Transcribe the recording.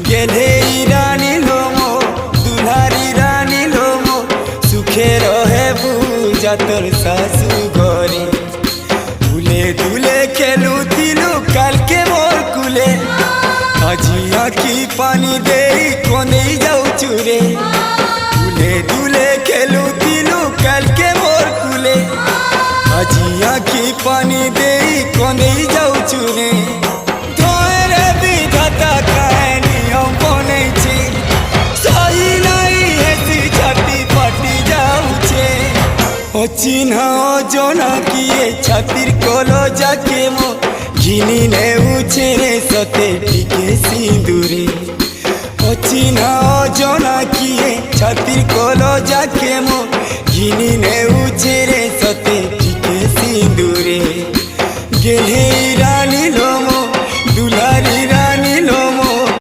কেলেই রানী লোমো দুলারি রানী লোমো সুখে রহে বুঝা তোর শাশু ঘরে দুলে দুলে খেলুতিলু কালকে মোর কুলে আজি আখি পানি দেই কোনেই যাউছু রে দুলে দুলে খেলুতিলু কালকে মোর কুলে আজি আখি পানি দেই কোনেই যাউছু রে ধরে বিধাতা কায় নিয়ম বনেছে সহি নাই হেসি ছাতি ফাটি যাউছে অচিহ্না অজনা কিয়ে ছাতির কলো যাকে মো ঘিনি নেউছে রে সতে টিকে সিঁদুরে অচিহ্না অজনা কিয়ে ছাতির কলো যাকে মো ঘিনি নেউছে রে